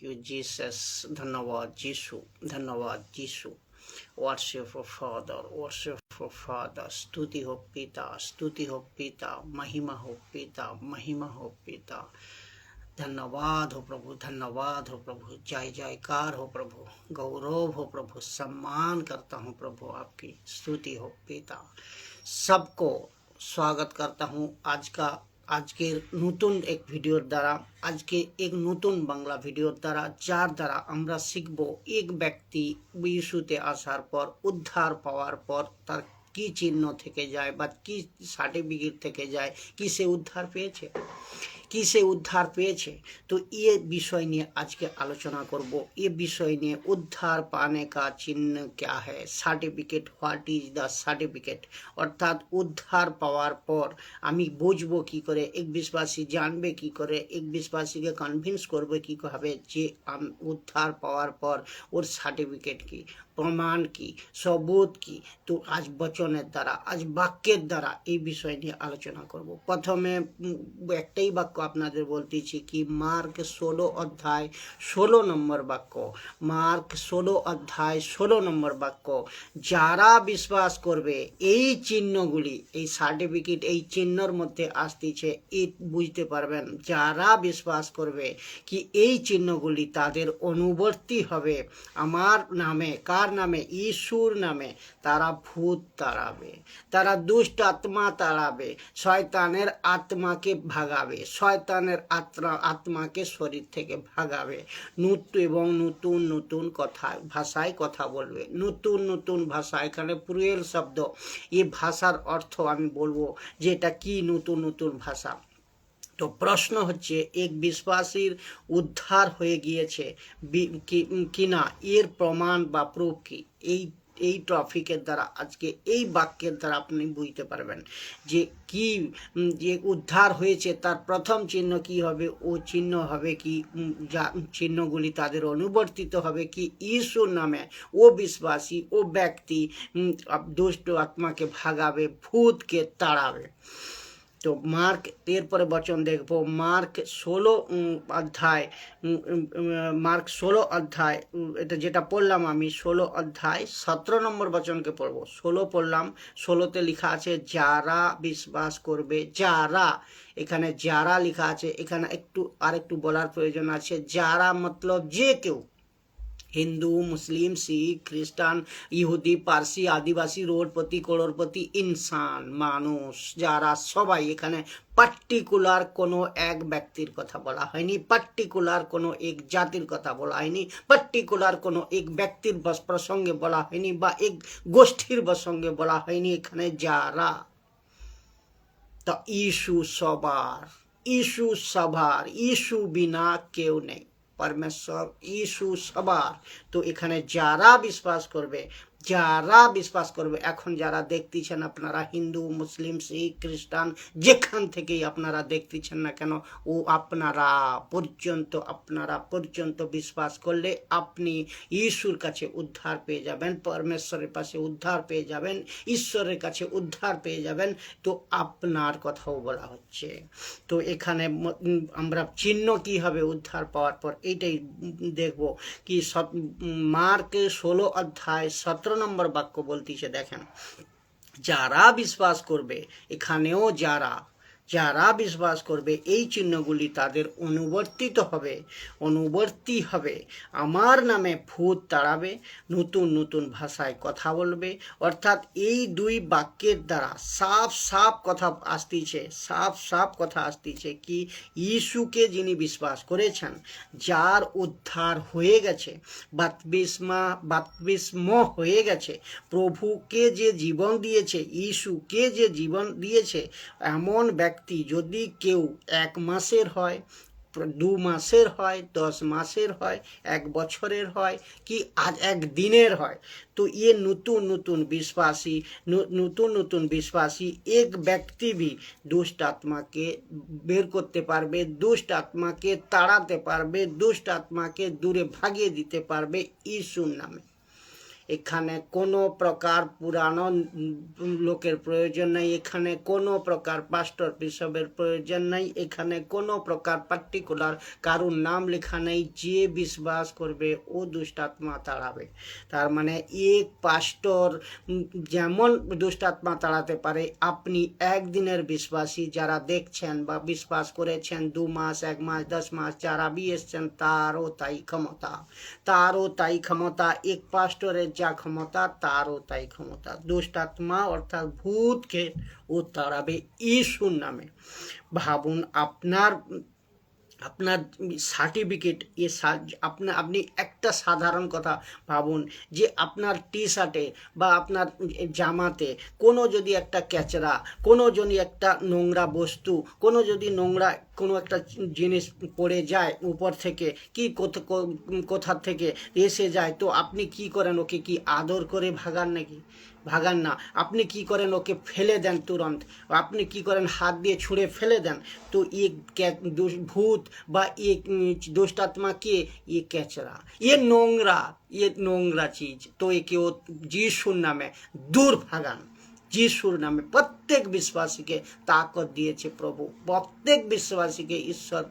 you, Jesus. ধন্যবাদ যিশু, ধন্যবাদ যিশু। Worship of Father, worship of Father. स्तुति हो पिता, स्तुति हो पिता, महिमा हो पिता, महिमा हो पिता। धन्यवाद हो प्रभु, धन्यवाद हो प्रभु, जय जयकार हो प्रभु, गौरव हो प्रभु, सम्मान करता हूँ प्रभु, आपकी स्तुति हो पिता। सबको स्वागत करता हूँ আজকে নতুন এক ভিডিওর দ্বারা, আজকে এক নতুন বাংলা ভিডিওর দ্বারা, যার দ্বারা আমরা শিখব এক ব্যক্তি ইস্যুতে আসার পর, উদ্ধার পাওয়ার পর তার কি চিহ্ন থেকে যায় বা কি সার্টিফিকেট থেকে যায়, কি সে উদ্ধার পেয়েছে, কি সে উদ্ধার পেয়েছে। তো ये विषय নিয়ে আজকে আলোচনা করব। ये विषय নিয়ে উদ্ধার পানে का চিহ্ন क्या है, certificate, what is the certificate, অর্থাৎ উদ্ধার পাওয়ার পর আমি বুঝবো কি করে, এক বিশ্বাসী জানবে কি করে, এক বিশ্বাসীকে কনভিন্স করবে কি হবে যে উদ্ধার পাওয়ার পর ওর সার্টিফিকেট কি, প্রমাণ কি, সবুত কি। তো আজ বচনের দ্বারা, আজ বাক্যের দ্বারা এই বিষয় নিয়ে আলোচনা করব। প্রথমে একটাই বাক্য আপনাদের বলতেছি কি, মার্ক 16 অধ্যায় 16 নম্বর বাক্য, মার্ক 16 অধ্যায় 16 নম্বর বাক্য, যারা বিশ্বাস করবে এই চিহ্নগুলি, এই সার্টিফিকেট এই চিহ্নর মধ্যে আসতেছে, এই বুঝতে পারবেন যারা বিশ্বাস করবে কি এই চিহ্নগুলি তাদের অনুবর্তী হবে আমার নামে, কার নামে, ঈশ্বর নামে, তারা ভূত তাড়াবে, তারা দুষ্ট আত্মা তাড়াবে, শয়তানের আত্মাকে ভাগাবে, শয়তানের আত্মাকে শরীর থেকে ভাগাবে, এবং নতুন নতুন ভাষায় কথা বলবে, নতুন নতুন ভাষা। এখানে প্লুরাল শব্দ, এই ভাষার অর্থ আমি বলবো যে এটা কি নতুন নতুন ভাষা। তো প্রশ্ন হচ্ছে, এক বিশ্বাসীর উদ্ধার হয়ে গিয়েছে কিনা এর প্রমাণ বা প্রুফ কি। এই টপিকের দ্বারা, আজকে এই বাক্যের দ্বারা আপনি বুঝতে পারবেন যে কি, যে উদ্ধার হয়েছে তার প্রথম চিহ্ন কি হবে। ও চিহ্ন হবে কি, যা চিহ্নগুলি তাদের অনুবর্তিত হবে কি ঈশ্বর নামে। ও বিশ্বাসী, ও ব্যক্তি দুষ্ট আত্মাকে ভাগাবে, ভূতকে তাড়াবে। তো মার্ক, এরপরে বচন দেখব মার্ক 16 অধ্যায়, মার্ক 16 অধ্যায়, এটা যেটা পড়লাম আমি 16 অধ্যায় 17 নম্বর বচনকে পড়বো। 16 পড়লাম, 16তে লেখা আছে যারা বিশ্বাস করবে, যারা, এখানে যারা লেখা আছে, এখানে আরেকটু বলার প্রয়োজন আছে। যারা মতলব যে কেউ, হিন্দু, মুসলিম, শিখ, খ্রিস্টান, ইহুদি, পার্সি, আদিবাসী, রোডপতি, করোড়পতি, ইনসান, মানুষ, যারা সবাই, এখানে পার্টিকুলার কোনো এক ব্যক্তির কথা বলা হয়নি, পার্টিকুলার কোনো এক জাতির কথা বলা হয়নি, পার্টিকুলার কোনো এক ব্যক্তির প্রসঙ্গে বলা হয়নি বা এক গোষ্ঠীর প্রসঙ্গে বলা হয়নি। এখানে যারা, তো ইস্যু সবার, ইস্যু সবার, ইস্যু বিনা কেউ নেই, परमेश्वर यीशु सबार। तो एखाने जारा विश्वास करबे, যারা বিশ্বাস করবে, এখন যারা দেখতেছেন আপনারা, হিন্দু, মুসলিম, শিখ, খ্রিস্টান, যেখান থেকেই আপনারা দেখতেছেন না কেন, ও আপনারা পর্যন্ত বিশ্বাস করলে আপনি ঈশ্বরের কাছে উদ্ধার পেয়ে যাবেন, পরমেশ্বরের কাছে উদ্ধার পেয়ে যাবেন, ঈশ্বরের কাছে উদ্ধার পেয়ে যাবেন। তো আপনার কথাও বলা হচ্ছে। তো এখানে আমরা চিহ্ন কি হবে উদ্ধার পাওয়ার পর, এইটাই দেখব কি। মার্ক 16 অধ্যায় 17 নম্বর বাক্য বলতেছে, দেখেন, যারা বিশ্বাস করবে, এখানেও যারা বিশ্বাস করবে এই চিহ্নগুলি তাদের অনুবর্তী হবে, আমার নামে ভূত তাড়াবে, নতুন নতুন ভাষায় কথা বলবে। অর্থাৎ এই দুই বাক্যের দ্বারা সাফ কথা আসতেছে কি, ইস্যুকে যিনি বিশ্বাস করেছেন, যার উদ্ধার হয়ে গেছে, বাপ্তিস্ম হয়ে গেছে, প্রভুকে যে জীবন দিয়েছে, ইস্যুকে যে জীবন দিয়েছে, এমন ব্যক্তি যদি কেউ 1 মাসের হয়, 2 মাসের হয়, 10 মাসের হয়, 1 বছরের হয়, কি আজ 1 দিনের হয়, তো ये নতুন বিশ্বাসী एक व्यक्ति भी दुष्ट आत्मा के বের করতে পারবে, দুষ্ট আত্মাকে তাড়াতে পারবে, দুষ্ট আত্মাকে দূরে ভাগিয়ে দিতে পারবে ইস্যুর নামে। এখানে কোনো প্রকার পুরানো লোকের প্রয়োজন নাই, এখানে কোনো প্রকার পাস্টর বিশপের প্রয়োজন নাই, এখানে কোনো প্রকার পার্টিকুলার কারুর নাম লেখা নেই। যে বিশ্বাস করবে ও দুষ্টাত্মা তাড়াবে। তার মানে এক পাস্টর যেমন দুষ্টাত্মা তাড়াতে পারে, আপনি একদিনের বিশ্বাসী যারা দেখছেন বা বিশ্বাস করেছেন 2 মাস, 1 মাস, 10 মাস যারা भी এসছেন, তারও তাই ক্ষমতা, তারও তাই ক্ষমতা। এক পাস্টরের যা ক্ষমতা তারও তাই ক্ষমতা। দুষ্টাত্মা অর্থাৎ ভূতকে ও তাড়াবে ইসুর নামে। ভাবুন আপনার সার্টিফিকেট, আপনি একটা সাধারণ কথা ভাবুন যে আপনার টি শার্টে বা আপনার জামাতে কোনো যদি একটা ক্যাচরা, কোনো যদি একটা নোংরা বস্তু, কোনো যদি নোংরা কোনো একটা জিনিস পড়ে যায় উপর থেকে কি কোথা থেকে এসে যায়, তো আপনি কি করেন? ওকে কি আদর করে ভাগান নাকি? ভাগান না। আপনি কি করেন? ওকে ফেলে দেন তুরন্ত। আপনি কি করেন? হাত দিয়ে ছুঁড়ে ফেলে দেন। তো ভূত বা দুষ্টাত্মা কে? ক্যাচরা, নোংরা চিজ। তো একে ও যিশুর নামে দূর ভাগান। যিশুর নামে প্রত্যেক বিশ্বাসীকে তাকত দিয়েছে প্রভু, প্রত্যেক বিশ্বাসীকে ঈশ্বর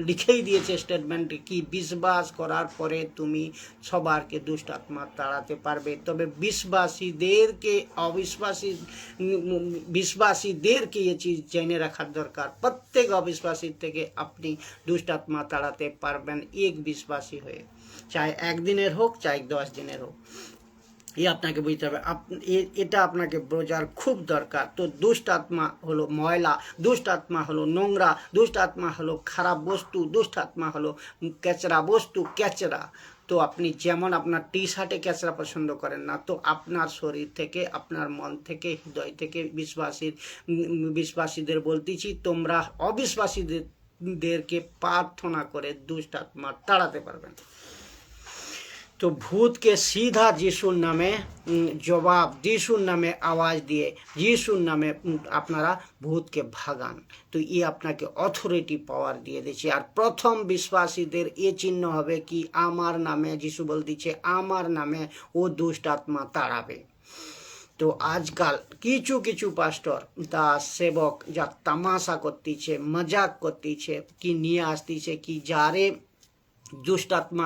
লিখেই দিয়েছে স্টেটমেন্টে কি বিশ্বাস করার পরে তুমি সবারকে দুষ্টাত্মা তাড়াতে পারবে। তবে বিশ্বাসীদেরকে এই চিজ জেনে রাখার দরকার। প্রত্যেক অবিশ্বাসীর থেকে আপনি দুষ্টাত্মা তাড়াতে পারবেন এক বিশ্বাসী হয়ে, চাই 1 দিনের হোক, চাই 10 দিনের হোক। আপনাকে বুঝতে হবে, এটা আপনাকে বোঝার খুব দরকার। তো দুষ্টাত্মা হলো ময়লা, দুষ্টাত্মা হলো নোংরা, দুষ্টাত্মা হলো খারাপ বস্তু, দুষ্টাত্মা হলো ক্যাচরা বস্তু, ক্যাচরা। তো আপনি যেমন আপনার টি শার্টে ক্যাচরা পছন্দ করেন না, তো আপনার শরীর থেকে, আপনার মন থেকে, হৃদয় থেকে বিশ্বাসীদের বলতেছি, তোমরা অবিশ্বাসীদেরকে প্রার্থনা করে দুষ্টাত্মা তাড়াতে পারবেন। তো ভূতকে सीधा যিশুর নামে জবাব, যিশুর নামে আওয়াজ দিয়ে, যিশুর নামে আপনারা ভূতকে ভাগান। তো আপনাকে অথরিটি পাওয়ার দিয়ে দিচ্ছে। আর প্রথম বিশ্বাসীদের চিহ্ন হবে কি? আমার নামে, যিশু বলতেছে আমার নামে ও দুষ্টাত্মা তাড়াবে। তো আজকাল কিছু পাস্টর তা সেবক যা তামাশা করতেছে, মজাক করতেছে, কি নিয়ে আসতেছে কি যারে দুষ্টাত্মা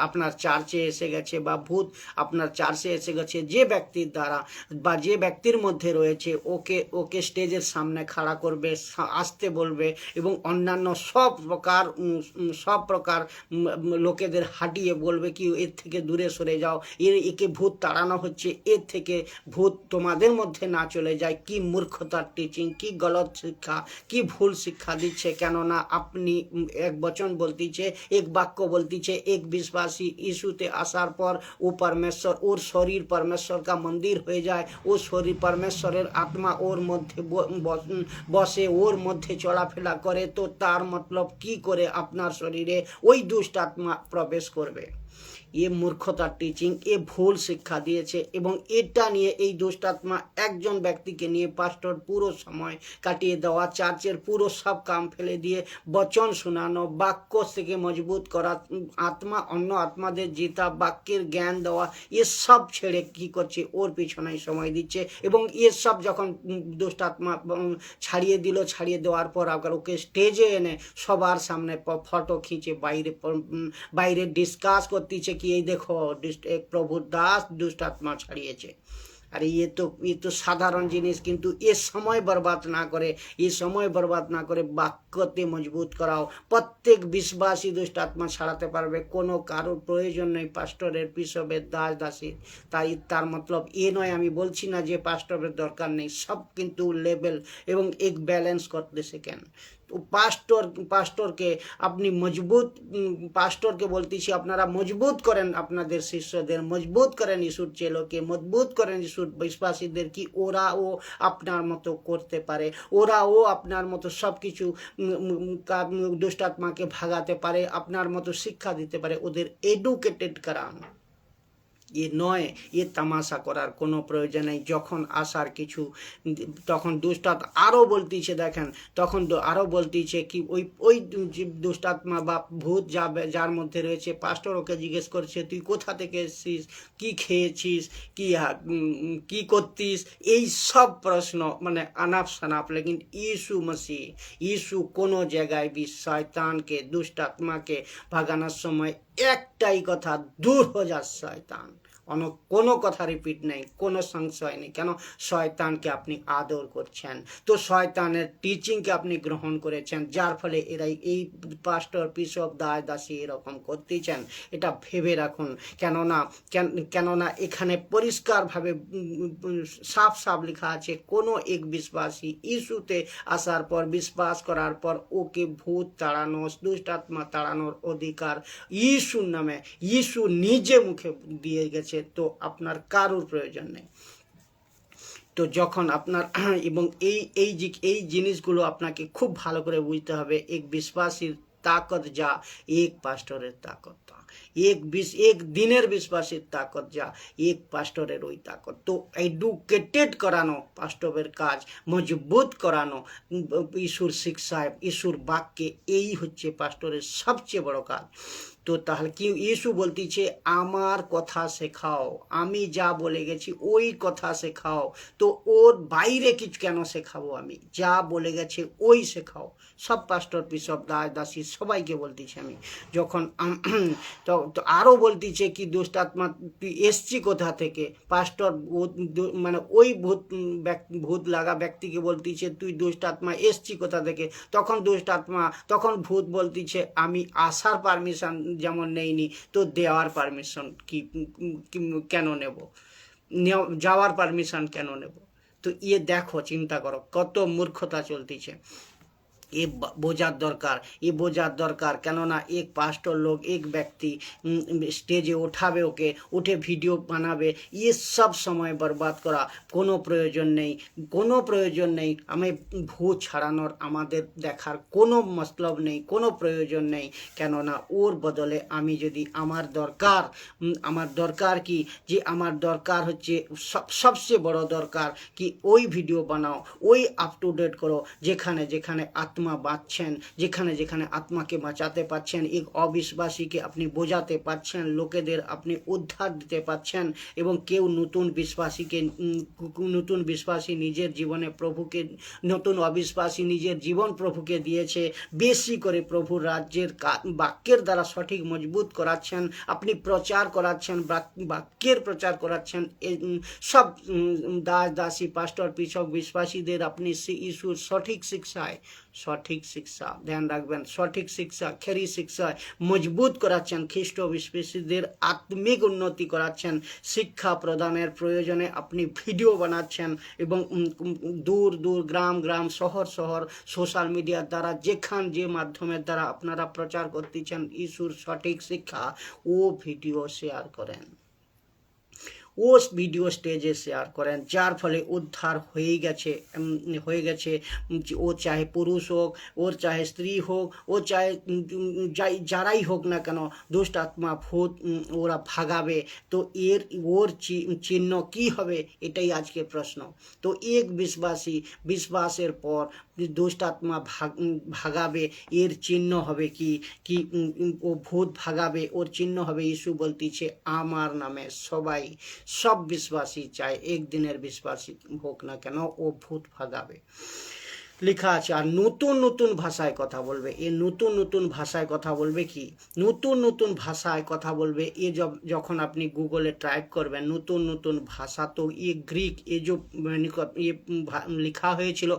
আপনার চার্চে এসে গেছে বা ভূত আপনার চার্চে এসে গেছে, যে ব্যক্তির দ্বারা বা যে ব্যক্তির মধ্যে রয়েছে, ওকে স্টেজের সামনে খাড়া করবে, আসতে বলবে এবং অন্যান্য সব প্রকার লোকেদের হাঁটিয়ে বলবে কি এর থেকে দূরে সরে যাও, একে ভূত তাড়ানো হচ্ছে, এর থেকে ভূত তোমাদের মধ্যে না চলে যায়। কি মূর্খতার টিচিং, কি গলত শিক্ষা, কি ভুল শিক্ষা দিচ্ছে। কেননা আপনি এক বচন বলতেছে, এক বাক্য বলতেছে, এক বিশ্বাসী यीशुতে আসার পর ও परमेश्वर, ওর শরীর परमेश्वर का मंदिर হয়ে যায়, ও শরীর परमेश्वরের আত্মা ওর মধ্যে বসে, ওর মধ্যে চলাফেরা করে। তো তার মতলব কি করে আপনার শরীরে ওই দুষ্ট আত্মা প্রবেশ করবে? এ মূর্খতার টিচিং, এ ভুল শিক্ষা দিয়েছে। এবং এটা নিয়ে এই দুষ্টাত্মা একজন ব্যক্তিকে নিয়ে পাস্টর পুরো সময় কাটিয়ে দেওয়া, চার্চের পুরো সব কাম ফেলে দিয়ে বচন শোনানো, বাক্য থেকে মজবুত করা, আত্মা অন্য আত্মাদের জেতা, বাক্যের জ্ঞান দেওয়া, এসব ছেড়ে কি করছে? ওর পিছনেই সময় দিচ্ছে। এবং এসব যখন দুষ্টাত্মা ছাড়িয়ে দেওয়ার পর আবার ওকে স্টেজে এনে সবার সামনে ফটো খিঁচে বাইরে ডিসকাস করতেছে কি এই দেখো এক প্রভুর দাস দুষ্টাত্মা ছাড়িয়েছে। আরে ये तो সাধারণ জিনিস, কিন্তু সময় বরবাদ না করে বাক্যতে মজবুত করাও। প্রত্যেক বিশ্বাসী দুষ্টাত্মা ছাড়াতে পারবে, কোনো কারোর প্রয়োজন নেই পাস্টরের, বিশপের, দাসীর। তার মতলব নয়, আমি বলছি না যে পাস্টরের দরকার নেই, সব কিন্তু লেভেল এবং এক ব্যালেন্স করতে শেখেন। তো পাস্টরকে আপনি পাস্টরকে বলতেছি আপনারা মজবুত করেন আপনাদের শিষ্যদের, মজবুত করেন যিশুর চেলোকে, মজবুত করেন যিশুর বিশ্বাসীদের কি ওরাও আপনার মতো করতে পারে, ওরাও আপনার মতো সব কিছু দুষ্টাত্মাকে ভাগাতে পারে, আপনার মতো শিক্ষা দিতে পারে। ওদের এডুকেটেড করান, এ নয়, এ তামাশা করার কোনো প্রয়োজন নেই। যখন আসার কিছু তখন দুষ্টাত্মা আরও বলতেছে, দেখেন তখন আরও বলতেছে কি ওই দুষ্টাত্মা বা ভূত যার মধ্যে রয়েছে, পাস্টর ওকে জিজ্ঞেস করছে তুই কোথা থেকে এসছিস, কি খেয়েছিস, কি করতিস, এই সব প্রশ্ন মানে আনাপ শনাপ। লেকিন यीशु मसीह यीशु কোনো জায়গায় শয়তানকে দুষ্টাত্মাকে ভাগানোর সময় একটাই কথা, দূর হয়ে যা শয়তান। কোনো কথা রিপিট নেই, কোনো সংশয় নেই। কেন? শয়তানকে আপনি আদর করছেন, তো শয়তানের টিচিংকে আপনি গ্রহণ করেছেন, যার ফলে এরাই এই পাস্টর বিশপ দাস দাসী এরকম করতেছেন। এটা ভেবে রাখুন। কেননা এখানে পরিষ্কারভাবে সাফ সাফ লেখা আছে, কোনো এক বিশ্বাসী ইস্যুতে আসার পর, বিশ্বাস করার পর ওকে ভূত তাড়ানো, দুষ্টাত্মা তাড়ানোর অধিকার ইস্যুর নামে ইস্যু নিজে মুখে দিয়ে গেছে। তো আপনার কারোর প্রয়োজন নেই। তো যখন আপনার এবং এই জিনিসগুলো আপনাকে খুব ভালো করে বুঝতে হবে। এক বিশ্বাসীর ताकत जा एक पास्टरेर ताकत ता एक दिनेर विश्वासेर ताकत जा एक पास्टरेर ओई ताकत। तो एडुकेटेड करानो पास्टरेर काज, मजबूत करानो ईशुर शिक्षाय ईशुर वाक्ये এই হচ্ছে পাস্টরের সবচেয়ে বড় কাজ। তো তাহলে কি ইয়েশু বলতেছে আমার কথা শেখাও, আমি যা বলে গেছি ওই কথা শেখাও। তো ওর বাইরে কিছু কেন শেখাবো? আমি যা বলে গেছে ওই শেখাও। সব পাস্টর বিশপ দাস দাসী সবাইকে বলতেছি আমি। যখন তো আরও বলতেছে কি দুষ্টাত্মা তুই এসছি কোথা থেকে? পাস্টর মানে ওই ভূত লাগা ব্যক্তিকে বলতেছে তুই দুষ্টাত্মা এসছি কোথা থেকে? তখন ভূত বলতেছে আমি আসার পারমিশন যেমন নেইনি, তো দেওয়ার পারমিশন কেন নেব, যাওয়ার পারমিশন কেন নেব? তো দেখো, চিন্তা করো কত মূর্খতা চলতেছে। এ বোঝার দরকার। কেননা এক পাস্টর লোক, এক ব্যক্তি স্টেজে ওঠাবে, ওকে উঠে ভিডিও বানাবে, সব সময় বরবাদ করা কোনো প্রয়োজন নেই। আমি ভূত ছাড়ানোর আমাদের দেখার কোনো মতলব নেই, কোনো প্রয়োজন নেই। কেননা ওর বদলে আমি যদি আমার দরকার কি, যে আমার দরকার হচ্ছে সবচেয়ে বড় দরকার কি ওই ভিডিও বানাও, ওই আপ টু ডেট করো, যেখানে যেখানে আত্মা বাঁচছেন, যেখানে যেখানে আত্মাকে বাঁচাতে পারছেন, এক অবিশ্বাসীকে আপনি বোঝাতে পারছেন, লোকেদের আপনি উদ্ধার দিতে পারছেন। এবং কেউ নতুন বিশ্বাসী নিজের জীবনে প্রভুকে, নতুন অবিশ্বাসী নিজের জীবন প্রভুকে দিয়েছে, বেশি করে প্রভুর রাজ্যের বাক্যের দ্বারা সঠিক মজবুত করাচ্ছেন, আপনি প্রচার করাচ্ছেন, বাক্যের প্রচার করাচ্ছেন। সব দাস দাসী পাস্টর পিছক বিশ্বাসীদের আপনি ইস্যুর সঠিক শিক্ষা ধ্যান রাখবেন, সঠিক শিক্ষা খেরি শিক্ষায় মজবুত করাচ্ছেন, খ্রিস্ট বিশ্বাসীদের আত্মিক উন্নতি করাচ্ছেন। শিক্ষা প্রদানের প্রয়োজনে আপনি ভিডিও বানাচ্ছেন এবং দূর গ্রাম শহর সোশ্যাল মিডিয়ার দ্বারা যে মাধ্যমের দ্বারা আপনারা প্রচার করতেছেন ইস্যুর সঠিক শিক্ষা, ও ভিডিও শেয়ার করেন, ও ভিডিও স্টেজে শেয়ার করেন, যার ফলে উদ্ধার হয়ে গেছে। ও চাহে পুরুষ হোক, ওর চাহে স্ত্রী হোক, ও চাহে যারাই হোক না কেন, দুষ্ট আত্মা ভূত ওরা ভাগাবে। তো ওর চিহ্ন কি হবে? এটাই আজকের প্রশ্ন। তো এক বিশ্বাসের পর দুষ্ট আত্মা ভাগাবে, এর চিহ্ন হবে কি? ও ভূত ভাগাবে, ওর চিহ্ন হবে ইস্যু বলতেছে আমার নামে সব বিশ্বাসী চায়, একদিনের বিশ্বাসী হোক না কেন, ও ভূত ভাগাবে লেখা আছে। আর নতুন ভাষায় কথা বলবে। নতুন ভাষায় কথা বলবে কি? নতুন ভাষায় কথা বলবে। যখন আপনি গুগলে টাইপ করবেন নতুন ভাষা, তো গ্রিক লেখা হয়েছিল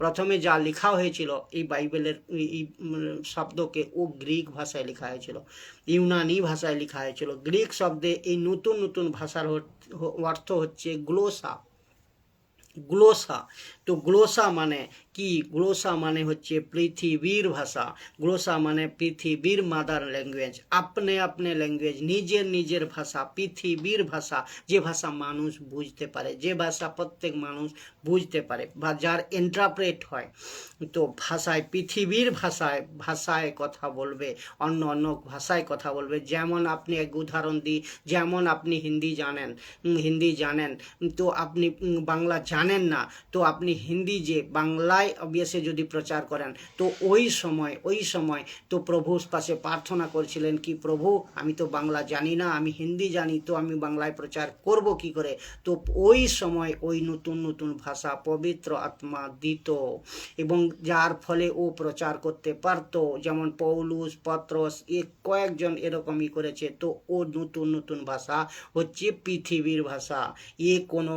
প্রথমে যা লেখা হয়েছিল এই বাইবেলের এই শব্দকে, ও গ্রিক ভাষায় লেখা হয়েছিল, ইউনানি ভাষায় লেখা হয়েছিল। গ্রিক শব্দে এই নতুন ভাষার অর্থ হচ্ছে গ্লোসা। তো গ্লোসা মানে কি? গ্লোসা মানে হচ্ছে পৃথিবীর ভাষা। গ্লোসা মানে পৃথিবীর মাদার ল্যাঙ্গুয়েজ, আপনি আপনি ল্যাঙ্গুয়েজ, নিজের নিজের ভাষা, পৃথিবীর ভাষা, যে ভাষা মানুষ বুঝতে পারে, যে ভাষা প্রত্যেক মানুষ বুঝতে পারে বা যার ইন্টারপ্রেট হয়। তো ভাষায়, পৃথিবীর ভাষায় ভাষায় কথা বলবে, অন্য অন্য ভাষায় কথা বলবে। যেমন আপনি এক উদাহরণ দিই, যেমন আপনি হিন্দি জানেন, তো আপনি বাংলা জানেন না, তো আপনি হিন্দি যে বাংলায় অবভিয়াসলি যদি প্রচার করেন, তো ওই সময় তো প্রভুর পাশে প্রার্থনা করছিলেন কি, প্রভু আমি তো বাংলা জানি না, আমি হিন্দি জানি, তো আমি বাংলায় প্রচার করব কি করে? তো ওই সময় ওই নতুন নতুন ভাষা পবিত্র আত্মা দিত, এবং যার ফলে ও প্রচার করতে পারত। যেমন পৌলুস, পত্রস, কয়েকজন এরকমই করেছে। তো ও নতুন নতুন ভাষা হচ্ছে পৃথিবীর ভাষা। এ কোনো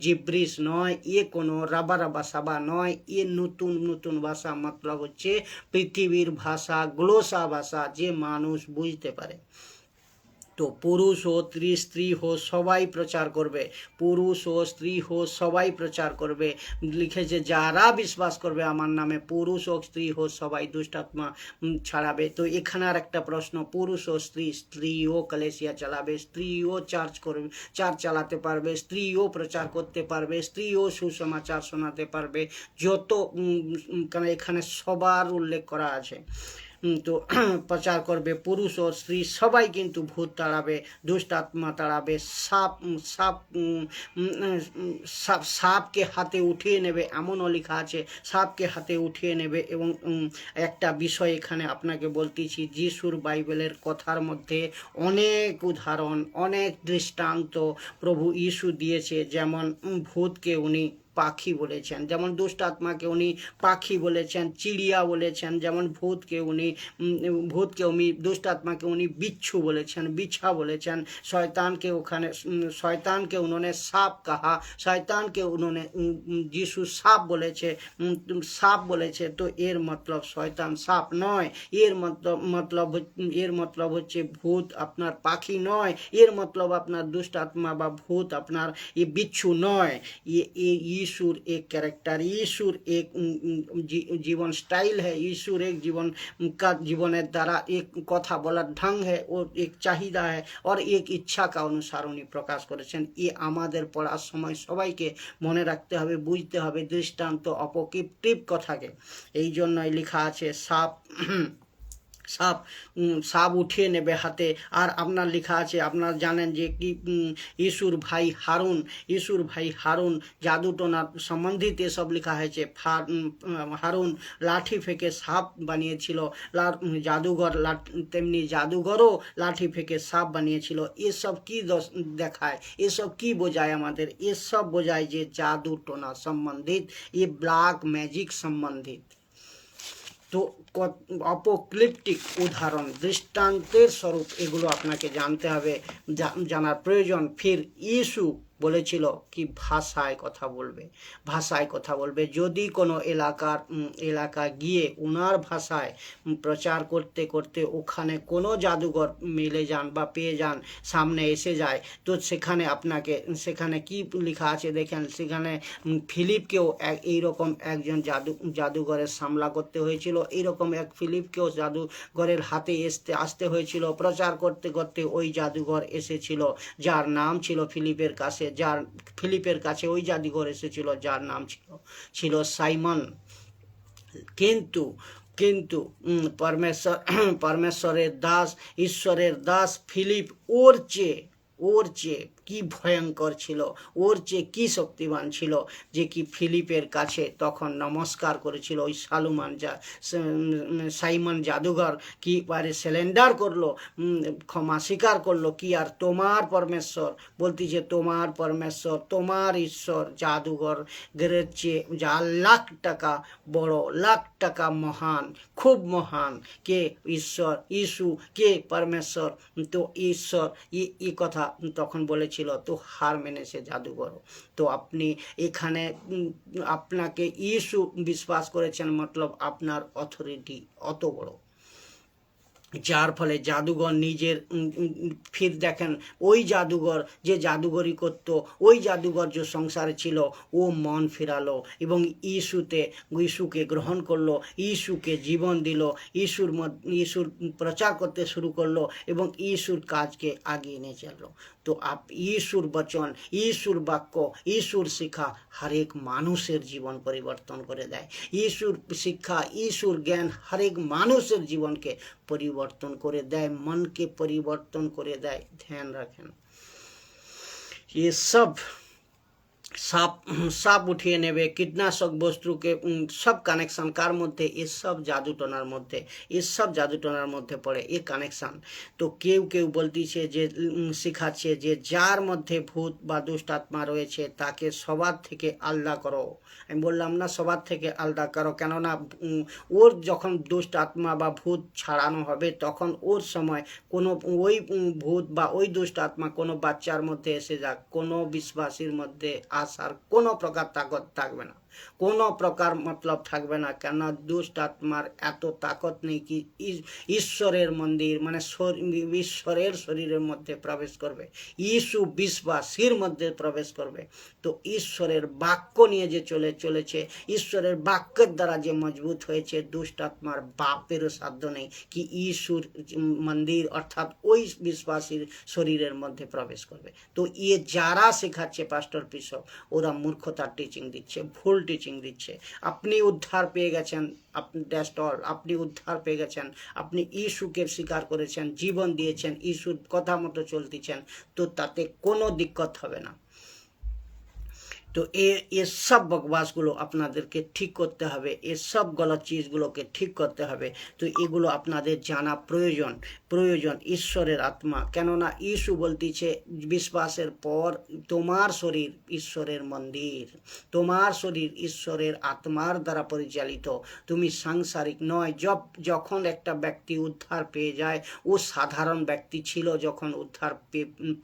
জিব্রিশ নয়, এ কোনো রাবা রাবা সাবা নয়, এ নতুন নতুন ভাষা, মতলব হচ্ছে পৃথিবীর ভাষা, গ্লোসা ভাষা, যে মানুষ বুঝতে পারে। তো পুরুষ ও স্ত্রী হো সবাই প্রচার করবে, পুরুষ ও স্ত্রী হো সবাই প্রচার করবে। লিখেছে যারা বিশ্বাস করবে আমার নামে, পুরুষ ও স্ত্রী হো সবাই দুষ্টাত্মা ছাড়াবে। তো এখানে আর একটা প্রশ্ন, পুরুষ ও স্ত্রীও কালেসিয়া চালাবে, স্ত্রীও চার্চ চালাতে পারবে, স্ত্রীও প্রচার করতে পারবে, স্ত্রীও সুসমাচার শোনাতে পারবে। যত কারণ এখানে সবার উল্লেখ করা আছে। তো প্রচার করবে, পুরুষ ও স্ত্রী সবাই কিন্তু ভূত তাড়াবে, দুষ্ট আত্মা তাড়াবে, সাপকে হাতে উঠিয়ে নেবে, এমনও লেখা আছে সাপকে হাতে উঠিয়ে নেবে। এবং একটা বিষয় এখানে আপনাকে বলতেছি, যিশুর বাইবেলের কথার মধ্যে অনেক উদাহরণ, অনেক দৃষ্টান্ত প্রভু যিশু দিয়েছে। যেমন ভূতকে উনি পাখি বলেছেন, যেমন দুষ্ট আত্মাকে উনি পাখি বলেছেন, চিড়িয়া বলেছেন, যেমন ভূতকে উনি দুষ্ট আত্মাকে উনি বিচ্ছু বলেছেন, বিছা বলেছেন। शैतान के उन्होंने सांप कहा, शैतान के उन्होंने যিশু সাপ বলেছে, তো এর মতলব শয়তান সাপ নয়, এর মতলব হচ্ছে ভূত আপনার পাখি নয়, এর মতলব আপনার দুষ্ট আত্মা বা ভূত আপনার ये बिच्छू नয়। ये यीशुर एक कैरेक्टर, यीशुर एक जीवन स्टाइल है, यीशुर एक জীবনের দ্বারা এক কথা বলার ঢং है, और एक चाहिदा है, और एक इच्छा का अनुसार উনি প্রকাশ করেছেন। এ আমাদের পড়ার সময় সবাইকে মনে রাখতে হবে, বুঝতে হবে দৃষ্টান্ত অপকৃপ্টিভ কথাকে। এই জন্যই লেখা আছে সাপ উঠিয়ে নেবে হাতে। আর আপনার লেখা আছে, আপনার জানেন যে কি যিশুর ভাই হারুন জাদুটোনার সম্বন্ধিত এসব লেখা হয়েছে। হারুন লাঠি ফেঁকে সাপ বানিয়েছিল, তেমনি জাদুঘরও লাঠি ফেঁকে সাপ বানিয়েছিল। এসব কি দেখায়, এসব কি বোঝায় আমাদের? এসব বোঝায় যে জাদুটোনা সম্বন্ধিত, এ ব্ল্যাক ম্যাজিক সম্বন্ধিত। তো অপক্লিপ্টিক উদাহরণ, দৃষ্টান্তের স্বরূপ এগুলো আপনাকে জানতে হবে, জানার প্রয়োজন। ফির যিশু বলেছিল কি ভাষায় কথা বলবে। যদি কোনো এলাকা গিয়ে ওনার ভাষায় প্রচার করতে করতে ওখানে কোনো জাদুঘর মিলে যান বা পেয়ে যান, সামনে এসে যায়, তো সেখানে কি লেখা আছে দেখেন। সেখানে ফিলিপকেও এইরকম একজন জাদুঘরের সামলা করতে হয়েছিল, এইরকম এক ফিলিপকেও জাদুঘরের হাতে আসতে হয়েছিল। প্রচার করতে করতে ওই জাদুঘর এসেছিল, যার নাম ছিল ফিলিপের কাছে ওই জাদুঘর এসেছিল, যার নাম ছিল সাইমন। কিন্তু পরমেশ্বরের দাস, ঈশ্বরের দাস ফিলিপ ওর চেয়ে কি ভয়ঙ্কর ছিল, ওর চেয়ে কি শক্তিমান ছিল, যে কি ফিলিপের কাছে তখন নমস্কার করেছিল। ওই সাইমন জাদুঘর কি পারে সিলেন্ডার করলো, ক্ষমা স্বীকার করলো কি, আর তোমার পরমেশ্বর বলতেছে, তোমার পরমেশ্বর, তোমার ঈশ্বর জাদুঘর গেরের চেয়ে যা লাখ টাকা বড়, লাখ টাকা মহান, খুব মহান। কে? ঈশ্বর, যিশু কে? পরমেশ্বর। তো ঈশ্বর এই কথা তখন বলেছিল, তো হার মেনেছে জাদুঘর। তো আপনি এখানে আপনাকে যিশু বিশ্বাস করেছেন, মতলব আপনার অথরিটি অত বড়। যার ফলে জাদুঘর নিজের ফির দেখেন ওই জাদুঘর যে জাদুঘরই করত, ওই জাদুঘর যে সংসারে ছিল, ও মন ফিরালো এবং ইস্যুকে গ্রহণ করলো, ইস্যুকে জীবন দিল, ইস্যুর প্রচার করতে শুরু করলো এবং ইস্যুর কাজকে আগিয়ে নিয়ে চললো। তো ইস্যুর বচন, ইস্যুর বাক্য, ইস্যুর শিক্ষা হরেক মানুষের জীবন পরিবর্তন করে দেয়। ইস্যুর শিক্ষা, ইস্যুর জ্ঞান হরেক মানুষের জীবনকে পরিবর্তন করে দেয়, মনকে পরিবর্তন করে দেয়। ধ্যান রাখেন, ये সাপ উঠিয়ে নেবে, কীটনাশক বস্তুকে সব কানেকশন কার মধ্যে? এসব জাদুটনার মধ্যে, এসব জাদুটনার মধ্যে পড়ে এ কানেকশন। তো কেউ কেউ বলতেছে যে শেখাচ্ছে যে যার মধ্যে ভূত বা দুষ্ট আত্মা রয়েছে তাকে সবার থেকে আলাদা করো। আমি বললাম না সবার থেকে আলাদা করো, কেননা ওর যখন দুষ্ট আত্মা বা ভূত ছাড়ানো হবে তখন ওর সময় কোনো ওই ভূত বা ওই দুষ্ট আত্মা কোনো বাচ্চার মধ্যে এসে যাক, কোনো বিশ্বাসীর মধ্যে আসার কোনো প্রকার তাকত থাকবে না, কোনো প্রকার মতলব থাকবে না। কেন? দুষ্ট আত্মার এত তাকত নেই কি ঈশ্বরের মন্দির মানে ঈশ্বরের শরীরের মধ্যে প্রবেশ করবে, ইস্যু বিশ্বাসীর মধ্যে প্রবেশ করবে। তো ঈশ্বরের বাক্য নিয়ে যে চলেছে, ঈশ্বরের বাক্যের দ্বারা যে মজবুত হয়েছে, দুষ্ট আত্মার বাপেরও সাধ্য নেই কি ইস্যুর মন্দির অর্থাৎ ওই বিশ্বাসীর শরীরের মধ্যে প্রবেশ করবে। তো যারা শেখাচ্ছে পাস্টর বিশপ, ওরা মূর্খতার টিচিং দিচ্ছে, ভুল টিচিং দিচ্ছে। আপনি উদ্ধার পেয়ে গেছেন, আপনি উদ্ধার পেয়ে গেছেন, আপনি ইস্যুকে স্বীকার করেছেন, জীবন দিয়েছেন, ইস্যুর কথা মতো চলতেছেন, তো তাতে কোনো দিক্কত হবে না। তো এসব বকবাসগুলো আপনাদেরকে ঠিক করতে হবে, এসব গলত চিজগুলোকে ঠিক করতে হবে। তো এগুলো আপনাদের জানা প্রয়োজন। ঈশ্বরের আত্মা, কেননা ইস্যু বলতেছে বিশ্বাসের পর তোমার শরীর ঈশ্বরের মন্দির, তোমার শরীর ঈশ্বরের আত্মার দ্বারা পরিচালিত, তুমি সাংসারিক নয়। যখন একটা ব্যক্তি উদ্ধার পেয়ে যায়, ও সাধারণ ব্যক্তি ছিল যখন উদ্ধার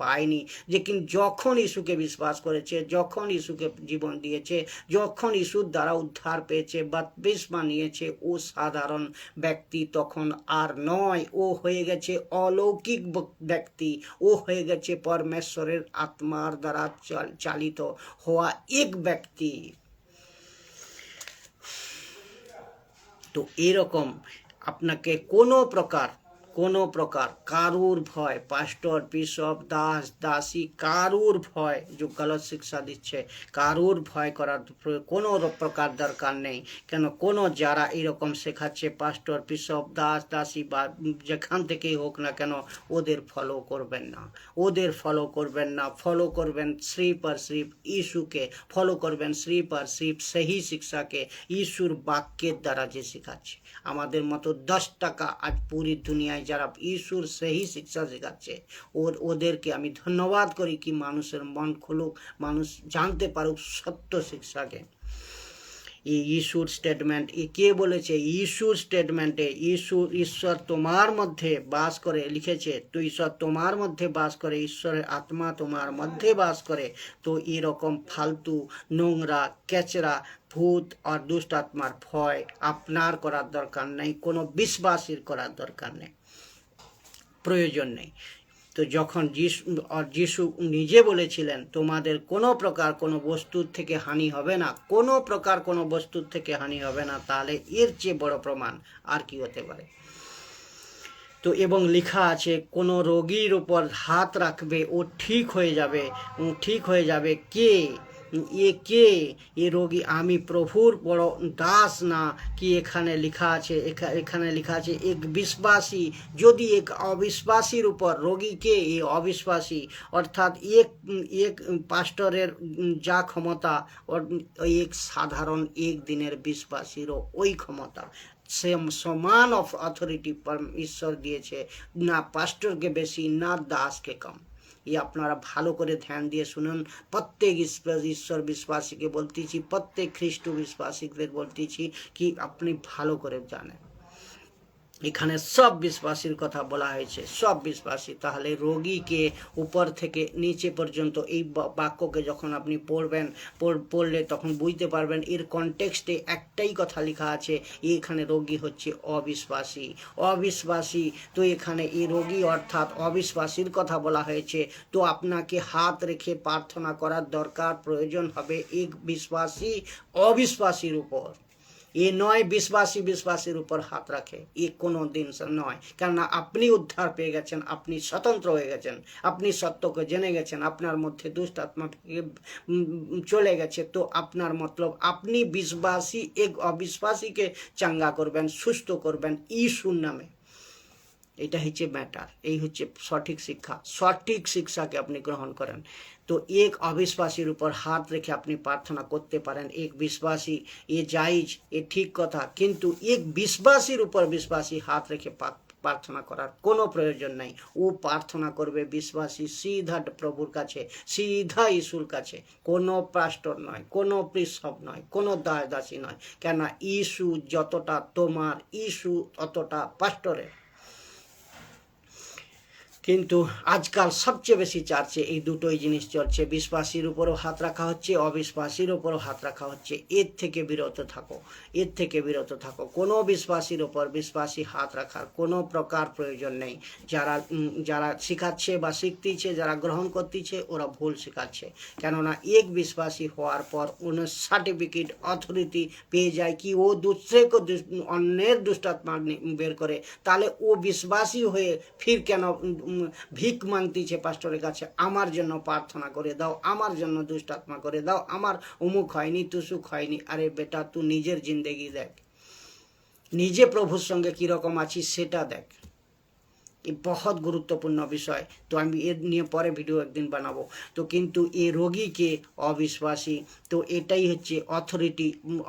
পায়নি, কিন্তু যখন ইস্যুকে বিশ্বাস করেছে, যখন ইস্যুকে জীবন দিয়েছে, যখন ইস্যুর দ্বারা উদ্ধার পেয়েছে, বাপ্তিস্মা নিয়েছে, ও সাধারণ ব্যক্তি তখন আর নয়, ও হয়ে গেছে অলৌকিক ব্যক্তি, ও হয়ে গেছে পরমেশ্বরের আত্মার দ্বারা চালিত হওয়া এক ব্যক্তি। তো এরকম আপনাকে কোনো প্রকার কারুর ভয়, পাস্টর বিশপ দাস দাসী কারুর ভয় যে গলত শিক্ষা দিচ্ছে, কারুর ভয় করার কোনো প্রকার দরকার নেই। কেন? কোনো যারা এরকম শেখাচ্ছে পাস্টর বিশপ দাস দাসী বা যেখান থেকেই হোক না কেন, ওদের ফলো করবেন না, ফলো করবেন সির্ফ আর সির্ফ ইস্যুকে, ফলো করবেন সির্ফ আর সির্ফ সহি শিক্ষাকে, ইস্যুর বাক্যের দ্বারা যে শেখাচ্ছে। আমাদের মতো 10 টাকা আজ পুরী দুনিয়ায় যারা ইস্যুর সেই শিক্ষা শেখাচ্ছে, ওদেরকে আমি ধন্যবাদ করি কি মানুষের মন খুলুক, মানুষ জানতে পারুক সত্য শিক্ষাকে। ইস্যুর স্টেটমেন্ট কে বলেছে? ইস্যুর স্টেটমেন্টে ঈশ্বর তোমার মধ্যে বাস করে লিখেছে। তো ঈশ্বর তোমার মধ্যে বাস করে, ঈশ্বরের আত্মা তোমার মধ্যে বাস করে। তো এরকম ফালতু নোংরা কেচরা ভূত আর দুষ্ট আত্মার ভয় আপনার করার দরকার নেই, কোনো বিশ্বাসীর করার দরকার নেই, প্রয়োজন নেই। তো যখন যিশু নিজে বলেছিলেন তোমাদের কোনো প্রকার কোনো বস্তুর থেকে হানি হবে না, কোনো প্রকার কোনো বস্তুর থেকে হানি হবে না, তাহলে এর চেয়ে বড় প্রমাণ আর কি হতে পারে? তো এবং লেখা আছে কোনো রোগীর উপর হাত রাখবে ও ঠিক হয়ে যাবে। কে এ রোগী? আমি প্রভুর বড় দাস না কি? এখানে লেখা আছে এক বিশ্বাসী যদি এক অবিশ্বাসীর উপর, রোগী কে? এই অবিশ্বাসী, অর্থাৎ এক পাস্টরের যা ক্ষমতা, এক সাধারণ এক দিনের বিশ্বাসীরও ওই ক্ষমতা, সমান অথরিটি ঈশ্বর দিয়েছে, না পাস্টরকে বেশি না দাসকে কম। আপনারা ভালো করে ধ্যান দিয়ে শুনুন। প্রত্যেক ঈশ্বর বিশ্বাসীকে বলতেছি, প্রত্যেক খ্রিস্ট বিশ্বাসীদের বলতেছি কি আপনি ভালো করে জানেন। এখানে সব বিশ্বাসীর কথা বলা হয়েছে, সব বিশ্বাসী। তাহলে রোগীকে উপর থেকে নিচে পর্যন্ত এই বাক্যকে যখন আপনি পড়লে তখন বুঝতে পারবেন এর কনটেক্সটে একটাই কথা লেখা আছে, এখানে রোগী হচ্ছে অবিশ্বাসী। অবিশ্বাসী, তো এখানে এই রোগী অর্থাৎ অবিশ্বাসীর কথা বলা হয়েছে। তো আপনাকে হাত রেখে প্রার্থনা করার দরকার, প্রয়োজন হবে এক বিশ্বাসী অবিশ্বাসীর উপর। এ নয় বিশ্বাসীর উপর হাত রাখে, এ কোনো দিন নয়। কেননা আপনি উদ্ধার পেয়ে গেছেন, আপনি স্বতন্ত্র হয়ে গেছেন, আপনি সত্যকে জেনে গেছেন, আপনার মধ্যে দুষ্ট আত্মা চলে গেছে। তো আপনার মতলব আপনি বিশ্বাসী এক অবিশ্বাসীকে চাঙ্গা করবেন, সুস্থ করবেন ঈশুর নামে। এটা হচ্ছে ম্যাটার, এই হচ্ছে সঠিক শিক্ষা। সঠিক শিক্ষাকে আপনি গ্রহণ করেন। তো এক অবিশ্বাসীর উপর হাত রেখে আপনি প্রার্থনা করতে পারেন, এক বিশ্বাসী, এ জায়েজ, এ ঠিক কথা। কিন্তু এক বিশ্বাসীর উপর বিশ্বাসী হাত রেখে প্রার্থনা করার কোনো প্রয়োজন নাই। ও প্রার্থনা করবে বিশ্বাসী সিধা প্রভুর কাছে, সিধা ইসুর কাছে, কোনো পাস্টর নয়, কোনো প্রিসব নয়, কোনো দাসী নয়। কেন ইসু যতটা তোমার, ইসু ততটা পাস্টরের। কিন্তু আজকাল সবচেয়ে বেশি চার্চে এই দুটোই জিনিস চলছে, বিশ্বাসীর উপরও হাত রাখা হচ্ছে, অবিশ্বাসীর উপরও হাত রাখা হচ্ছে। এর থেকে বিরত থাকো, এর থেকে বিরত থাকো। কোনো বিশ্বাসীর উপর বিশ্বাসী হাত রাখার কোনো প্রকার প্রয়োজন নেই। যারা শেখাচ্ছে বা শিখতেছে, যারা গ্রহণ করতেছে, ওরা ভুল শেখাচ্ছে। কেননা এক বিশ্বাসী হওয়ার পর ওর সার্টিফিকেট অথরিটি পেয়ে যায় কি ও দুসরেকে অন্যের দুষ্টাত্মা বের করে, তাহলে ও বিশ্বাসী হয়ে ফির কেন ভিক মাংতিছে পাস্টরের কাছে, আমার জন্য প্রার্থনা করে দাও, আমার জন্য দুষ্টাত্মা করে দাও, আমার অমুক হয়নি, তুসুক হয়নি। আরে বেটা, তুই নিজের জিন্দেগি দেখ, নিজে প্রভুর সঙ্গে কীরকম আছিস সেটা দেখ। बहुत গুরুত্বপূর্ণ বিষয়। তো আমি এর নিয়ে পরে ভিডিও একদিন বানাবো। তো কিন্তু এই রোগীকে অবিশ্বাসী, তো এটাই হচ্ছে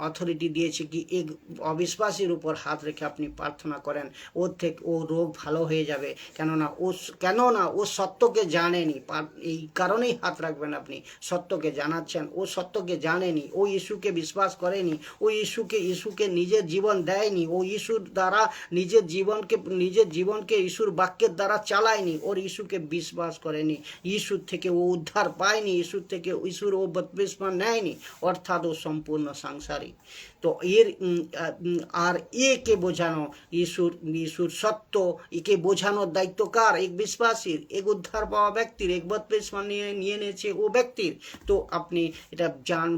অথরিটি দিয়েছে কি এক অবিশ্বাসীর উপর হাত রেখে আপনি প্রার্থনা করেন, ওর থেকে ও রোগ ভালো হয়ে যাবে। কেননা ও সত্যকে জানেনি, এই কারণেই হাত রাখবেন আপনি। সত্যকে জানাচ্ছেন, ও সত্যকে জানেনি, ও ইস্যুকে বিশ্বাস করেনি, ও ইস্যুকে নিজের জীবন দেয়নি, ও ইস্যুর দ্বারা নিজের জীবনকে ইস্যুর বাক্যের দ্বারা চালায়নি, ওর ইস্যুকে বিশ্বাস করেনি, ইস্যুর থেকে ও উদ্ধার পায়নি, ইস্যুর ও বত্রিশমা নেয়নি, অর্থাৎ ও সম্পূর্ণ সাংসারিক। তো আর একে বোঝানো ইস্যুর সত্য, একে বোঝানোর দায়িত্ব কার? এক বিশ্বাসীর, এক উদ্ধার পাওয়া ব্যক্তির, এক বত্রিশমা নিয়ে নিয়েছে ও ব্যক্তির। তো আপনি এটা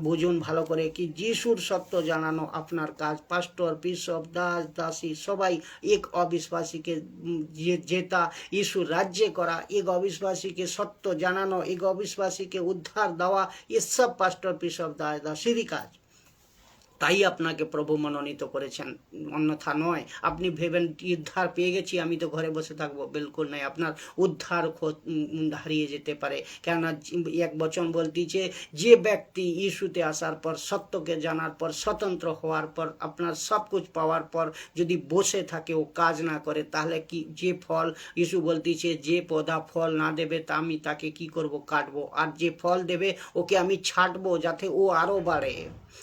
বুঝুন ভালো করে কি যিশুর সত্য জানানো আপনার কাজ। পাস্টর, বিশপ, দাসী সবাই এক অবিশ্বাসীকে জেতা, ইস্যুর রাজ্যে করা, এক অবিশ্বাসীকে সত্য জানানো, এক অবিশ্বাসীকে উদ্ধার দেওয়া, এসব পাস্টর, বিশপ, দাসীরই কাজ। তাই আপনাকে প্রভু মনোনীত করেছেন, অন্যথা নয়। আপনি ভেবেন উদ্ধার পেয়ে গেছি, আমি তো ঘরে বসে থাকবো, বিলকুল নয়। আপনার উদ্ধার হারিয়ে যেতে পারে। কেননা এক বচন বলতেছে, যে ব্যক্তি ইস্যুতে আসার পর, সত্যকে জানার পর, স্বতন্ত্র হওয়ার পর, আপনার সব কিছু পাওয়ার পর যদি বসে থাকে, ও কাজ না করে, তাহলে কি যে ফল ইস্যু বলতেছে, যে পদা ফল না দেবে তা আমি তাকে কি করব? কাটবো। আর যে ফল দেবে ওকে আমি ছাঁটবো, যাতে ও আরও বাড়ে।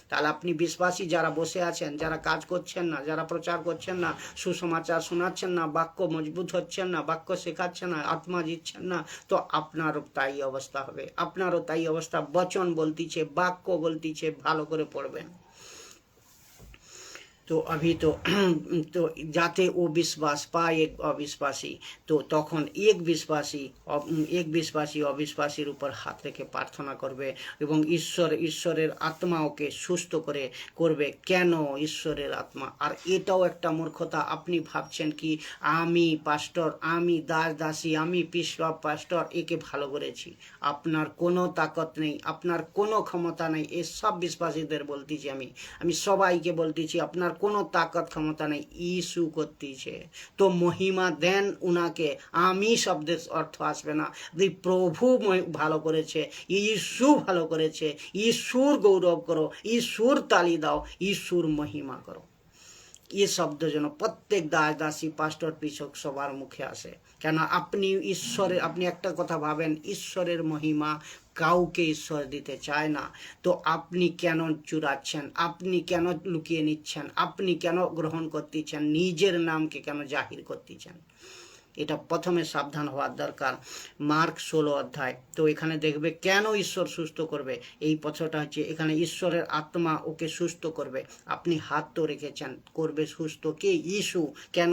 তাহলে আপনি বিশ্বাসী যারা বসে আছেন, যারা কাজ করছেন না, যারা প্রচার করছেন না, সুসমাচার শোনাচ্ছেন না, বাক্য মজবুত হচ্ছেন না, বাক্য শেখাচ্ছেন না, আত্মা জিতছেন না, তো আপনারও তাই অবস্থা হবে, আপনারও তাই অবস্থা। বচন বলতিছে, বাক্য বলতিছে, ভালো করে পড়বেন। तो अभी तो जाते वो विश्वास पाए एक अविश्वासी, तो तखन एक विश्वासी अविश्वासीर ऊपर हाथ रेखे प्रार्थना करबे एवं ईश्वरेर आत्मा ओके सुस्थ करबे। केन ईश्वरेर आत्मा? और एटाओ एकटा मूर्खता। आपनी भाबछेन कि आमी पास्टर, आमी दासी, आमी पिशप पास्टर एके भालो करेছি। আপনার কোনো তাকত নেই, আপনার কোনো ক্ষমতা নেই। এই সব বিশ্বাসীদের বলতেছি আমি সবাইকে বলতেছি, আপনার কোনো তাকত ক্ষমতা নেই। ইস্যু করতেছে, তো মহিমা দেন উনাকে। আমি শব্দের অর্থ আসবে না। প্রভু ভালো করেছে, ইস্যু ভালো করেছে, ইস্যুর গৌরব করো, ইস্যুর তালি দাও, ইস্যুর মহিমা করো। এই শব্দ যেন প্রত্যেক দাস দাসী পাস্টর পিছক সবার মুখে আসে। কেন আপনি ঈশ্বরের, আপনি একটা কথা ভাবেন, ঈশ্বরের মহিমা কাউকে ঈশ্বর দিতে চায় না, তো আপনি কেন চুরাচ্ছেন, আপনি কেন লুকিয়ে নিচ্ছেন, আপনি কেন গ্রহণ করতেছেন, নিজের নামকে কেন জাহির করতেছেন? এটা প্রথমে সাবধান হওয়ার দরকার। মার্ক 16 অধ্যায়, তো এখানে দেখবে কেন ঈশ্বর সুস্থ করবে। এই পথটা হচ্ছে এখানে ঈশ্বরের আত্মা ওকে সুস্থ করবে। আপনি হাত তো রেখেছেন, করবে সুস্থ কে? ইস্যু। কেন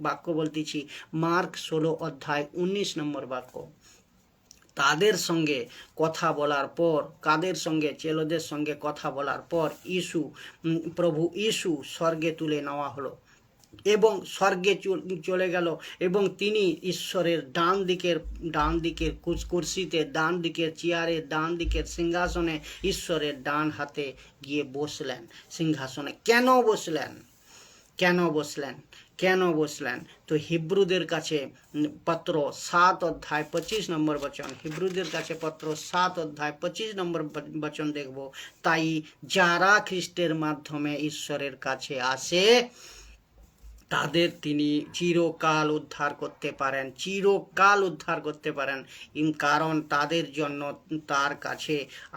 বাক্য বলতেছি, মার্ক 16 অধ্যায় 19 নম্বর বাক্য। তাদের সঙ্গে কথা বলার পর, কাদের সঙ্গে? চেলোদের সঙ্গে কথা বলার পর প্রভু ইস্যু স্বর্গে তুলে নেওয়া হলো এবং স্বর্গে চলে গেল, এবং তিনি ঈশ্বরের ডান দিকের কুরসিতে, ডান দিকের চেয়ারে, ডান দিকের সিংহাসনে, ঈশ্বরের ডান হাতে গিয়ে বসলেন সিংহাসনে। কেন বসলেন? কেন বসলেন? কেন বসলেন? তো হিব্রুদের কাছে পত্র 7 অধ্যায় 25 নম্বর বচন, হিব্রুদের কাছে পত্র 7 অধ্যায় 25 নম্বর বচন দেখব। তাই যারা খ্রিস্টের মাধ্যমে ঈশ্বরের কাছে আসে তাদের তিনি চিরকাল উদ্ধার করতে পারেন, চিরকাল উদ্ধার করতে পারেন। কারণ তাদের জন্য তার কাছে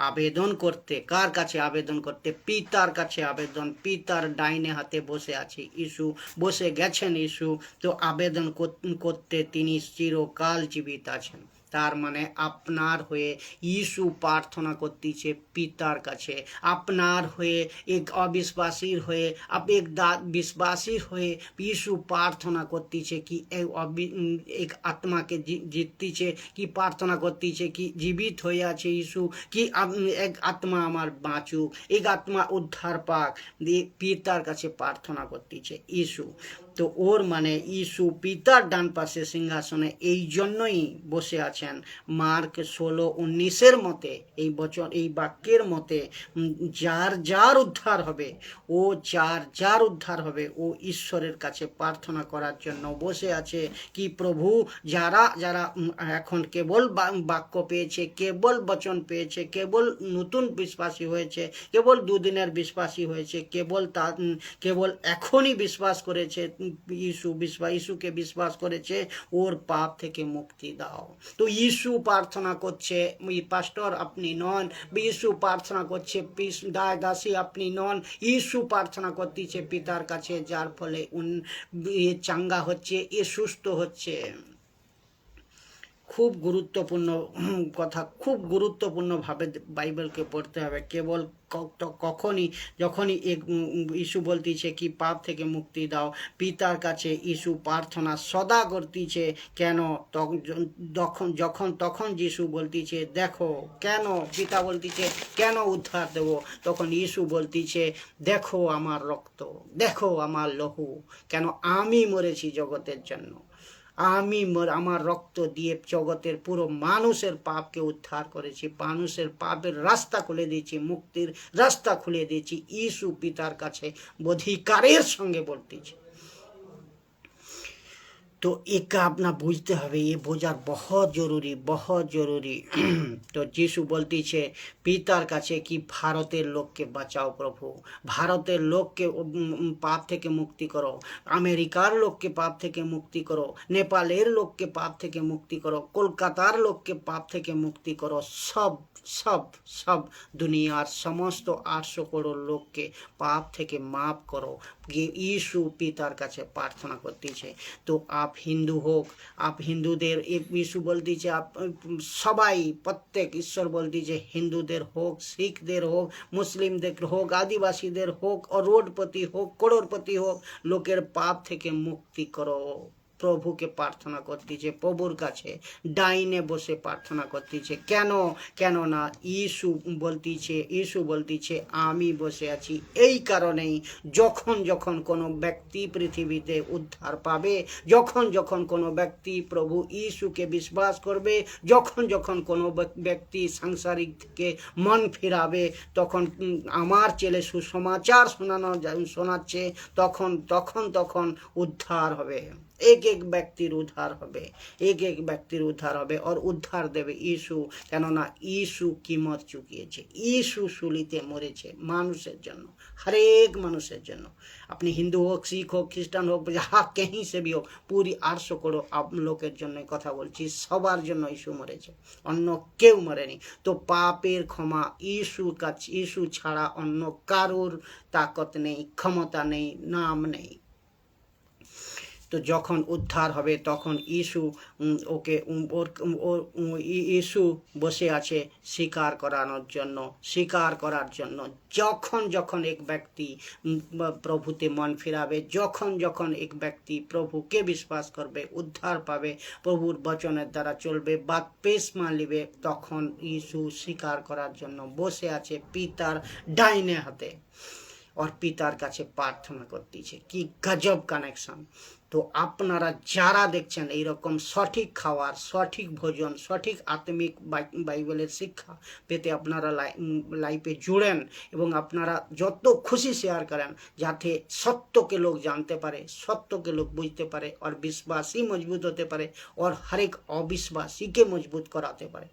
আবেদন করতে, কার কাছে আবেদন করতে? পিতার কাছে আবেদন। পিতার ডাইনে হাতে বসে আছে ইস্যু, বসে গেছেন ইস্যু, তো আবেদন করতে তিনি চিরকাল জীবিত আছেন। তার মানে আপনার হয়ে ইস্যু প্রার্থনা করতেছে পিতার কাছে, আপনার হয়ে, এক অবিশ্বাসীর হয়ে, এক বিশ্বাসীর হয়ে ইস্যু প্রার্থনা করতেছে কি এক আত্মাকে জিততেছে, কি প্রার্থনা করতেছে কি জীবিত হয়ে আছে ইস্যু, কি এক আত্মা আমার বাঁচুক, এক আত্মা উদ্ধার পাক, পিতার কাছে প্রার্থনা করতেছে ইস্যু। তো ওর মানে ইস্যু পিতার ডান পাশে সিংহাসনে এই জন্যই বসে আছেন। মার্ক 16:19 মতে, এই বচন, এই বাক্যের মতে, যার উদ্ধার হবে, যার উদ্ধার হবে, ও ঈশ্বরের কাছে প্রার্থনা করার জন্য বসে আছে। কি প্রভু যারা এখন কেবল বাক্য পেয়েছে, কেবল বচন পেয়েছে, কেবল নতুন বিশ্বাসী হয়েছে, কেবল দুদিনের বিশ্বাসী হয়েছে, কেবল এখনই বিশ্বাস করেছে, ইস্যুকে বিশ্বাস করেছে, ওর পাপ থেকে মুক্তি দাও। তো ইস্যু প্রার্থনা করছে, পাস্টর আপনি নন, ইস্যু প্রার্থনা করছে, দাসী আপনি নন, ইস্যু প্রার্থনা করতেছে পিতার কাছে, যার ফলে চাঙ্গা হচ্ছে, এ সুস্থ হচ্ছে। খুব গুরুত্বপূর্ণ কথা, খুব গুরুত্বপূর্ণভাবে বাইবেলকে পড়তে হবে। কেবল যখনই ইস্যু বলতেছে কি পাপ থেকে মুক্তি দাও, পিতার কাছে ইস্যু প্রার্থনা সদা করতেছে। কেন? তখন যিশু বলতেছে দেখো, কেন পিতা বলতেছে কেন উদ্ধার দেব, তখন ইস্যু বলতেছে দেখো আমার রক্ত, দেখো আমার লহু, কেন আমি মরেছি জগতের জন্য, আমার রক্ত দিয়ে জগতের পুরো মানুষের পাপকে উদ্ধার করেছি, মানুষের পাপের রাস্তা খুলে দিয়েছি, মুক্তির রাস্তা খুলে দিয়েছি। ইস্যু পিতার কাছে অধিকারের সঙ্গে বলতেছে। तो एक अपना बुझते हवे, ये বোঝার बहुत जरूरी। तो যিশু বলতেছে পিতার কাছে কি ভারতের লোককে বাঁচাও প্রভু, ভারতের লোককে পাপ থেকে মুক্তি করো, আমেরিকার লোককে পাপ থেকে মুক্তি করো, নেপালের লোককে পাপ থেকে মুক্তি করো, কলকাতার লোককে পাপ থেকে মুক্তি করো, সব দুনিয়ার সমস্ত 800 करोड़ লোককে পাপ থেকে মাফ করো। यीशु पितार काছে প্রার্থনা করতেছে। তো आप हिंदू হোক, आप হিন্দুদের यीशु বলতেছে, आप সবাই প্রত্যেক ঈশ্বর বলতেছে, হিন্দুদের হোক, শিখদের হোক, মুসলিমদের হোক, আদিবাসীদের হোক, অরোড়পতি হোক, করোড়পতি হোক, লোকের পাপ থেকে মুক্তি করো। প্রভুকে প্রার্থনা করতেছে, প্রভুর কাছে ডাইনে বসে প্রার্থনা করতেছে। কেন না ইস্যু বলতেছে আমি বসে আছি। এই কারণেই যখন কোনো ব্যক্তি পৃথিবীতে উদ্ধার পাবে, যখন কোনো ব্যক্তি প্রভু ইস্যুকে বিশ্বাস করবে, যখন কোনো ব্যক্তি সাংসারিক থেকে মন ফিরাবে, তখন আমার ছেলে সুসমাচার শোনাচ্ছে, তখন উদ্ধার হবে। एक एक ব্যক্তির উদ্ধার হবে, এক এক ব্যক্তির উদ্ধার হবে, और উদ্ধার দেবে ইসু, কেননা ইসু কিমত চুকিয়েছে, ইসু শুলিতে মরেছে মানুষের জন্য, हरेक মানুষের জন্য। আপনি হিন্দু হোক, শিখ হোক, খ্রিস্টান হোক, हाँ कहीं से भी हो, पूरी 800 करोड़ লোকের জন্য কথা বলছি, সবার জন্য ইসু মরেছে, অন্য কেউ মরেনি। তো পাপের ক্ষমা ইসুর কাছে, ইসু ছাড়া অন্য কারোর তাকত নেই, ক্ষমতা নেই, নাম নেই। তো যখন উদ্ধার হবে তখন ইসু ওকে ইসু বসে আছে স্বীকার করানোর জন্য, স্বীকার করার জন্য। যখন যখন এক ব্যক্তি প্রভুতে মন ফিরাবে, যখন যখন এক ব্যক্তি প্রভুকে বিশ্বাস করবে, উদ্ধার পাবে, প্রভুর বচনের দ্বারা চলবে, বাপ্তিস্মা নিবে, তখন ইসু স্বীকার করার জন্য বসে আছে পিতার ডাইনে হাতে, और পিতার কাছে প্রার্থনা করতেছে। কি গজব কানেকশন। তো আপনারা যারা দেখছেন এইরকম সঠিক খাওয়ার, সঠিক ভোজন, সঠিক আত্মিক বাইবেলের শিক্ষা পেতে আপনারা লাইফে জুড়েন, এবং আপনারা যত খুশি শেয়ার করেন, যাতে সত্যকে লোক জানতে পারে, সত্যকে লোক বুঝতে পারে, और বিশ্বাসী মজবুত হতে পারে, और हर एक अविश्वासी के मजबूत कराते पारे।